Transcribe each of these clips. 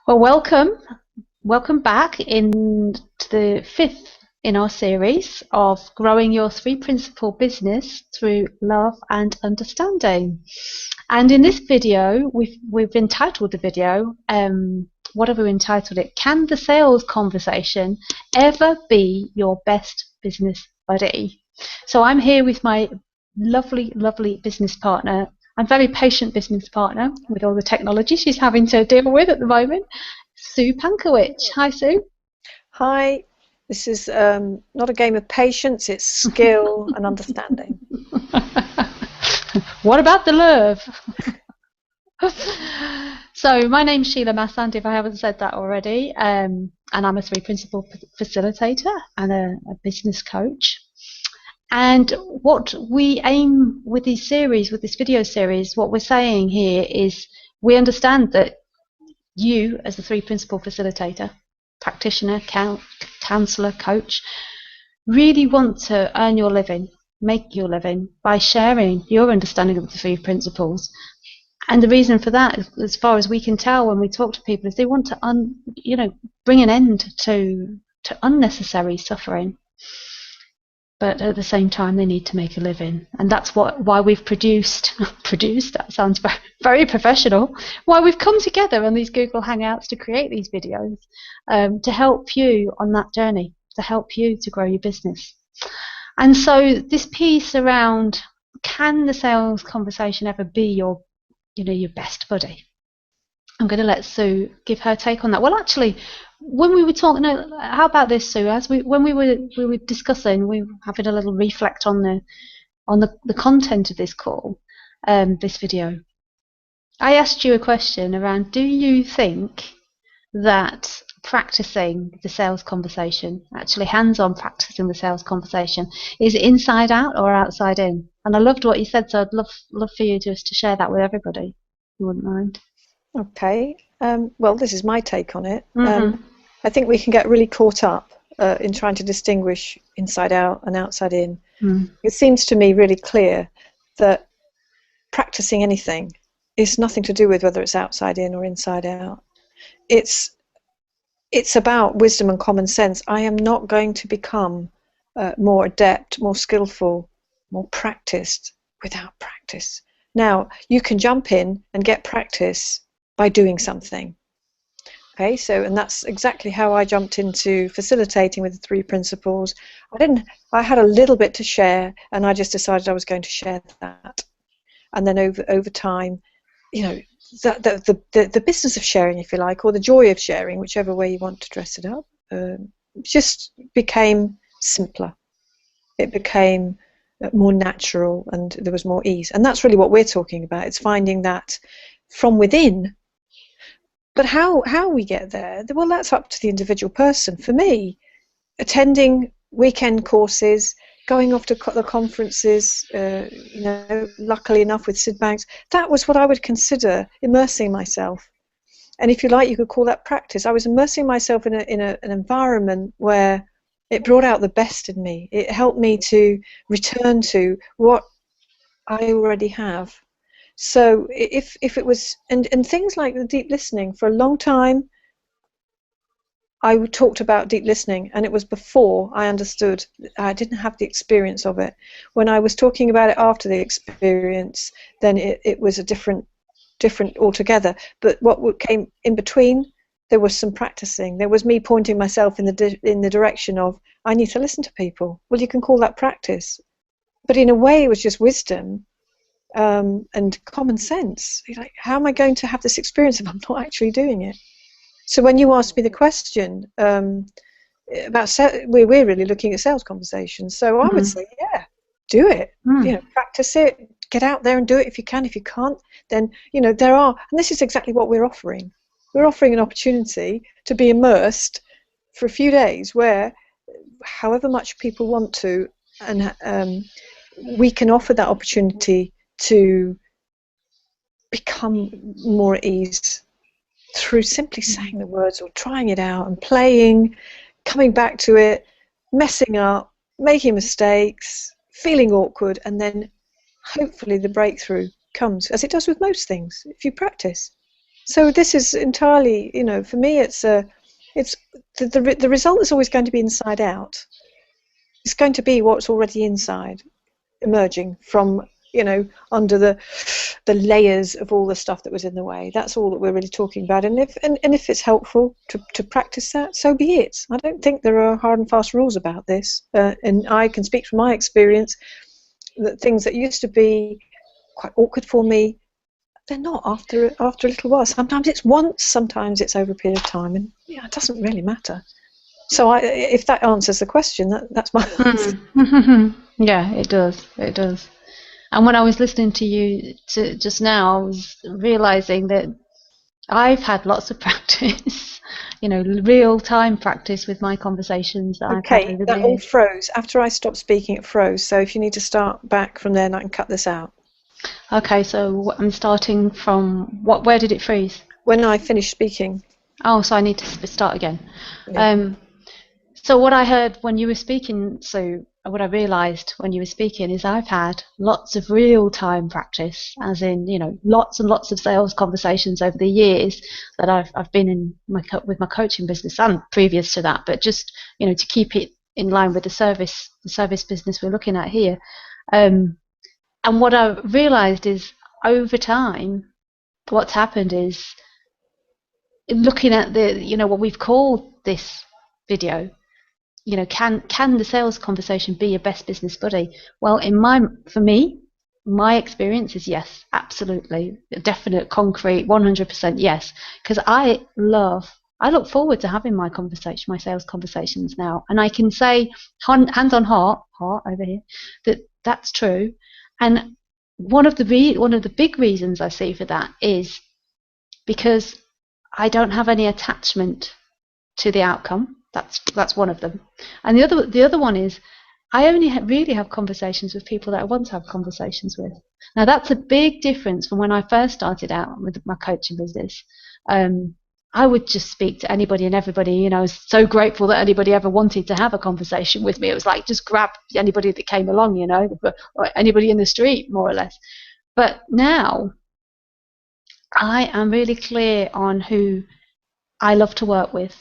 Well, welcome back into the fifth in our series of growing your three principal business through love and understanding. And in this video, we've entitled the video, what have we entitled it? Can the sales conversation ever be your best business buddy? So I'm here with my lovely business partner. I'm very patient business partner with all the technology she's having to deal with at the moment. Sue Pankowicz. Hi, Sue. Hi, this is not a game of patience, it's skill and understanding. What about the love? So my name's Sheila Massand, if I haven't said that already, and I'm a three principal facilitator and a business coach. And what we aim with these series, with this video series, what we're saying here is we understand that you, as the three principal facilitator, practitioner, counselor, coach, really want to earn your living, make your living by sharing your understanding of the three principles. And the reason for that, as far as we can tell when we talk to people, is they want to bring an end to unnecessary suffering. But at the same time, they need to make a living, and that's why we've produced. That sounds very professional. Why we've come together on these Google Hangouts to create these videos, to help you on that journey, to help you to grow your business. And so this piece around, can the sales conversation ever be your best buddy? I'm going to let Sue give her take on that. Well, actually, when we were talking, how about this, Sue? When we were discussing, we were having a little reflect on the content of this call, this video. I asked you a question around: do you think that practicing the sales conversation, actually hands-on practicing the sales conversation, is inside out or outside in? And I loved what you said, so I'd love for you just to share that with everybody, if you wouldn't mind. Okay, well, this is my take on it. Mm-hmm. I think we can get really caught up in trying to distinguish inside out and outside in. It seems to me really clear that practicing anything is nothing to do with whether it's outside in or inside out. It's about wisdom and common sense. I am not going to become more adept, more skillful, more practiced without practice. Now, you can jump in and get practice by doing something. Okay, and that's exactly how I jumped into facilitating with the three principles. I had a little bit to share, and I just decided I was going to share that. And then over time, the business of sharing, if you like, or the joy of sharing, whichever way you want to dress it up, just became simpler. It became more natural, and there was more ease. And that's really what we're talking about. It's finding that from within. But how we get there, well, that's up to the individual person. For me, attending weekend courses, going off to the conferences, luckily enough with Sid Banks, that was what I would consider immersing myself. And if you like, you could call that practice. I was immersing myself in an environment where it brought out the best in me. It helped me to return to what I already have. So if it was, and things like the deep listening, for a long time I talked about deep listening, and it was before I understood. I didn't have the experience of it. When I was talking about it after the experience, then it was a different altogether. But what came in between, there was some practicing. There was me pointing myself in the direction of, I need to listen to people. Well, you can call that practice, but in a way it was just wisdom and common sense. Like, how am I going to have this experience if I'm not actually doing it? So when you asked me the question about we're really looking at sales conversations, so I would say, yeah, do it. Practice it. Get out there and do it if you can. If you can't, then there are, and this is exactly what we're offering. We're offering an opportunity to be immersed for a few days, where, however much people want to, and we can offer that opportunity to become more at ease through simply saying the words or trying it out and playing, coming back to it, messing up, making mistakes, feeling awkward, and then hopefully the breakthrough comes, as it does with most things, if you practice. So this is entirely, for me, it's the result is always going to be inside out. It's going to be what's already inside, emerging from, under the layers of all the stuff that was in the way. That's all that we're really talking about. And if it's helpful to practice that, so be it. I don't think there are hard and fast rules about this. And I can speak from my experience that things that used to be quite awkward for me, they're not after a little while. Sometimes it's once, sometimes it's over a period of time, and it doesn't really matter. So if that answers the question, that's my answer. Yeah, it does. It does. And when I was listening to you just now, I was realizing that I've had lots of practice, real-time practice with my conversations that I've had over the years. That all years. froze. After I stopped speaking, it froze. So if you need to start back from there, and I can cut this out. Okay, so I'm starting from where did it freeze? When I finished speaking. Oh, so I need to start again. Yeah. So what I heard when you were speaking, what I realised when you were speaking is I've had lots of real-time practice, as in, lots and lots of sales conversations over the years that I've been in with my coaching business and previous to that, but just, to keep it in line with the service business we're looking at here. And what I realised is over time, what's happened is looking at what we've called this video, can the sales conversation be your best business buddy? Well, for me, my experience is yes, absolutely, definite, concrete, 100% yes, because I look forward to having my sales conversations now, and I can say hands on heart over here that's true. And one of the big reasons I see for that is because I don't have any attachment to the outcome. That's one of them. And the other one is I only really have conversations with people that I want to have conversations with. Now that's a big difference from when I first started out with my coaching business. I would just speak to anybody and everybody. I was so grateful that anybody ever wanted to have a conversation with me. It was like just grab anybody that came along, or anybody in the street, more or less. But now I am really clear on who I love to work with,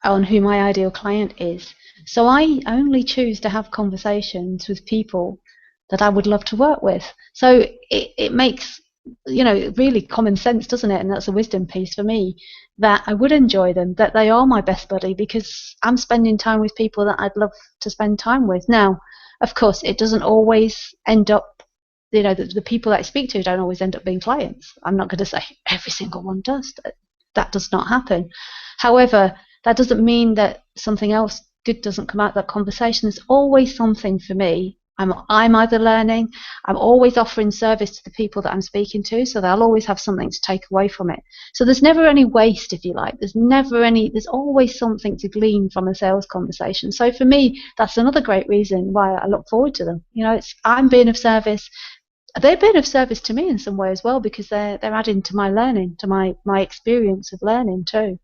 on who my ideal client is. So I only choose to have conversations with people that I would love to work with. So it makes, really common sense, doesn't it? And that's a wisdom piece for me, that I would enjoy them, that they are my best buddy, because I'm spending time with people that I'd love to spend time with. Now, of course, it doesn't always end up, the people that I speak to don't always end up being clients. I'm not going to say every single one does. That does not happen. However, that doesn't mean that something else good doesn't come out of that conversation. There's always something for me. I'm either learning, I'm always offering service to the people that I'm speaking to, so they'll always have something to take away from it. So there's never any waste, if you like. There's always something to glean from a sales conversation. So for me, that's another great reason why I look forward to them. I'm being of service. They've been of service to me in some way as well, because they're adding to my learning, to my experience of learning too.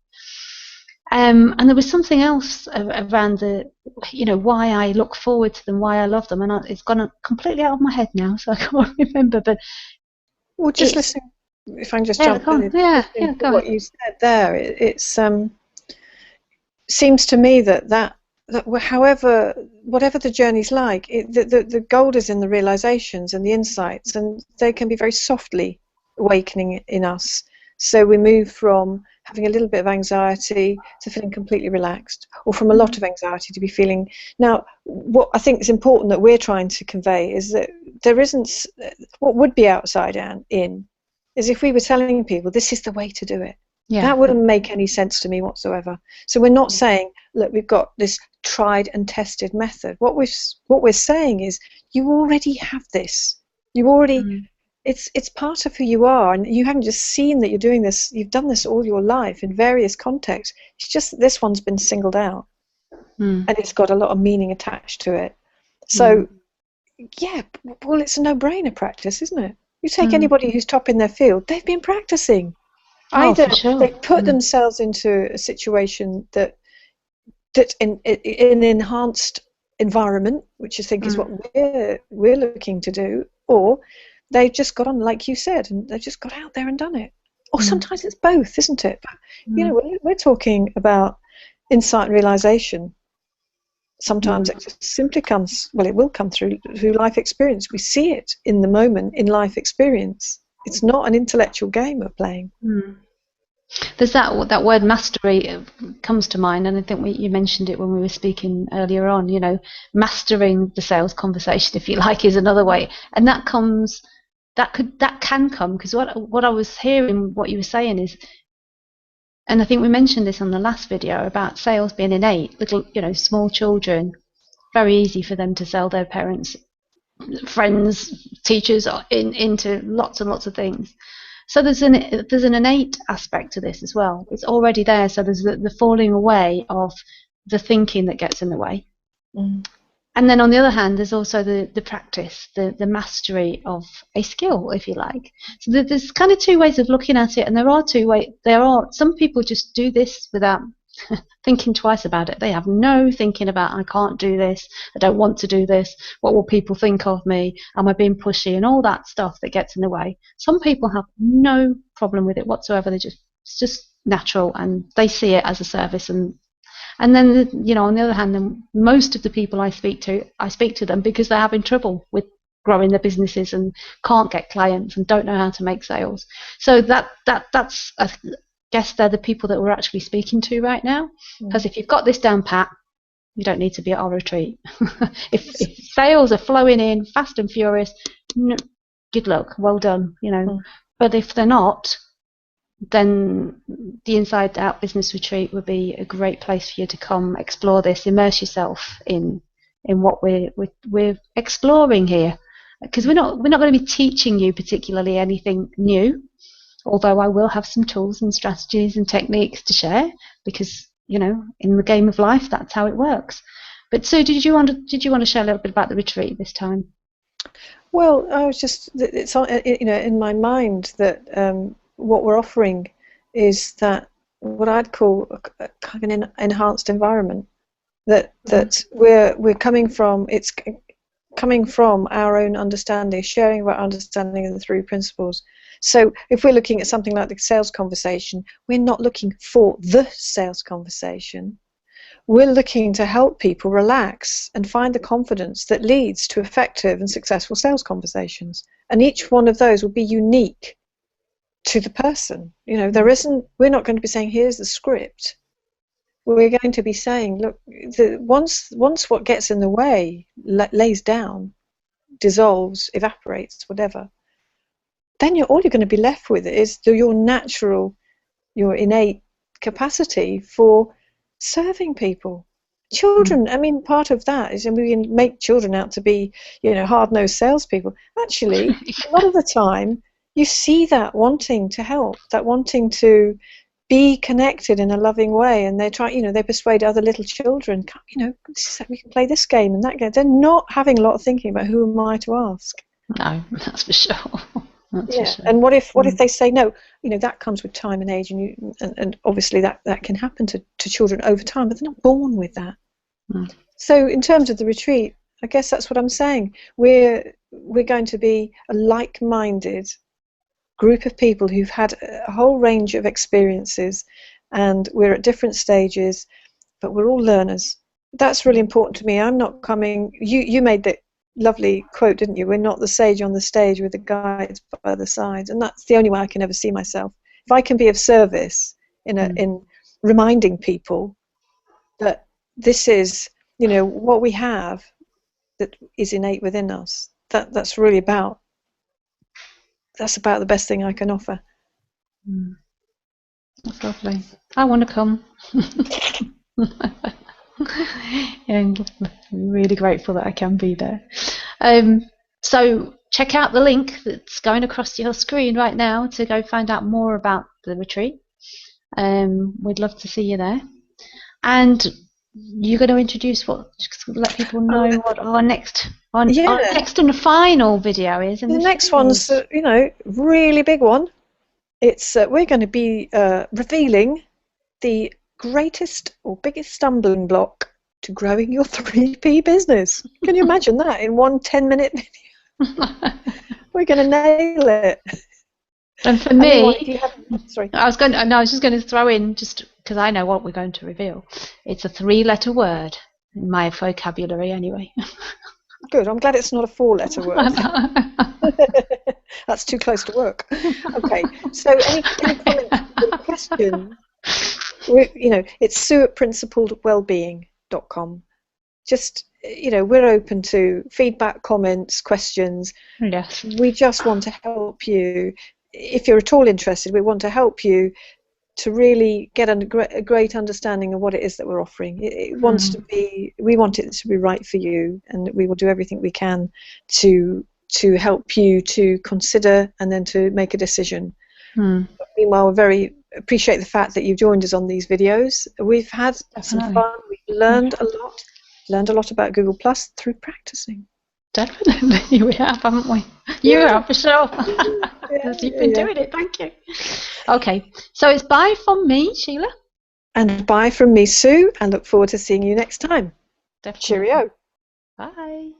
And there was something else around why I look forward to them, why I love them, and it's gone completely out of my head now, so I can't remember. But just listen. If I can just jump in, go what you said there, it seems to me that whatever the journey's like, the gold is in the realizations and the insights, and they can be very softly awakening in us. So we move from having a little bit of anxiety to feeling completely relaxed, or from a lot of anxiety to be feeling. Now, what I think is important that we're trying to convey is that there isn't, what would be outside in, is if we were telling people this is the way to do it. Yeah. That wouldn't make any sense to me whatsoever. So we're not saying, look, we've got this tried and tested method. What we're saying is, you already have this. You already. It's part of who you are, and you haven't just seen that you're doing this. You've done this all your life in various contexts. It's just that this one's been singled out, and it's got a lot of meaning attached to it. So, well, it's a no-brainer practice, isn't it? You take anybody who's top in their field, they've been practicing. Either they put themselves into a situation that in an enhanced environment, which I think is what we're looking to do, or they've just got on, like you said, and they've just got out there and done it. Or sometimes it's both, isn't it? But, you know, we're talking about insight and realization. Sometimes it just simply comes, well, it will come through life experience. We see it in the moment in life experience. It's not an intellectual game we're playing. There's that word mastery comes to mind, and I think you mentioned it when we were speaking earlier on. You know, mastering the sales conversation, if you like, is another way, and that can come because what I was hearing, what you were saying is, and I think we mentioned this on the last video about sales being innate. Little, you know, small children, very easy for them to sell their parents, friends, teachers into lots and lots of things. So there's an innate aspect to this as well. It's already there. So there's the falling away of the thinking that gets in the way. And then on the other hand, there's also the practice, the mastery of a skill, if you like. So there's kind of two ways of looking at it, and there are some people just do this without thinking twice about it. They have no thinking about, I can't do this, I don't want to do this, what will people think of me, am I being pushy, and all that stuff that gets in the way. Some people have no problem with it whatsoever. It's just natural, and they see it as a service. And then, you know, on the other hand, then most of the people I speak to them because they're having trouble with growing their businesses and can't get clients and don't know how to make sales. So that's I guess they're the people that we're actually speaking to right now. Because if you've got this down pat, you don't need to be at our retreat. if sales are flowing in fast and furious, good luck, well done, you know. But if they're not, then the Inside Out Business Retreat would be a great place for you to come explore this, immerse yourself in what we're exploring here, because we're not going to be teaching you particularly anything new, although I will have some tools and strategies and techniques to share, because, you know, in the game of life, that's how it works. But Sue, did you want to share a little bit about the retreat this time? Well, I was just, it's, you know, in my mind that what we're offering is that what I'd call a kind of an enhanced environment that we're coming from. It's coming from our own understanding, sharing our understanding of the three principles. So if we're looking at something like the sales conversation, we're not looking for the sales conversation. We're looking to help people relax and find the confidence that leads to effective and successful sales conversations. And each one of those will be unique to the person. You know, we're not going to be saying, here's the script. We're going to be saying, look, once what gets in the way lays down, dissolves, evaporates, whatever, then all you're going to be left with is your natural, your innate capacity for serving people. Children, I mean, part of that is, and we can make children out to be, you know, hard-nosed salespeople. Actually, a lot of the time, you see that wanting to help, that wanting to be connected in a loving way, and they try, you know, they persuade other little children, you know, we can play this game and that game. They're not having a lot of thinking about who am I to ask. No, that's for sure. That's for sure. And what if they say no? You know, that comes with time and age, and obviously that can happen to children over time, but they're not born with that. So in terms of the retreat, I guess that's what I'm saying. We're going to be a like-minded group of people who've had a whole range of experiences, and we're at different stages, but we're all learners. That's really important to me. I'm not coming. You made the lovely quote, didn't you? We're not the sage on the stage with the guides by the sides, and that's the only way I can ever see myself. If I can be of service in reminding people that this is, you know, what we have that is innate within us. That's really about. That's about the best thing I can offer. That's lovely. I want to come. And I'm really grateful that I can be there. So check out the link that's going across your screen right now to go find out more about the retreat. We'd love to see you there. And you're going to introduce let people know what our next and final video is. The next one's, you know, really big one. It's we're going to be revealing the greatest or biggest stumbling block to growing your 3P business. Can you imagine that in one 10-minute video? We're going to nail it. And for And meanwhile, me, if you have, sorry. I was just going to throw in, just because I know what we're going to reveal. It's a 3-letter word in my vocabulary, anyway. Good. I'm glad it's not a 4-letter word. That's too close to work. Okay. So any comments or questions? It's sue@principledwellbeing.com. Just, we're open to feedback, comments, questions. Yes. We just want to help you. If you're at all interested, we want to help you to really get a great understanding of what it is that we're offering. We want it to be right for you, and we will do everything we can to help you to consider and then to make a decision. Meanwhile, we very appreciate the fact that you've joined us on these videos. We've had some fun. We've learned a lot about Google Plus through practicing. Definitely, we have, haven't we? You have, for sure. Because you've been doing it. Thank you. Okay, so it's bye from me, Sheila. And bye from me, Sue, and look forward to seeing you next time. Definitely. Cheerio. Bye.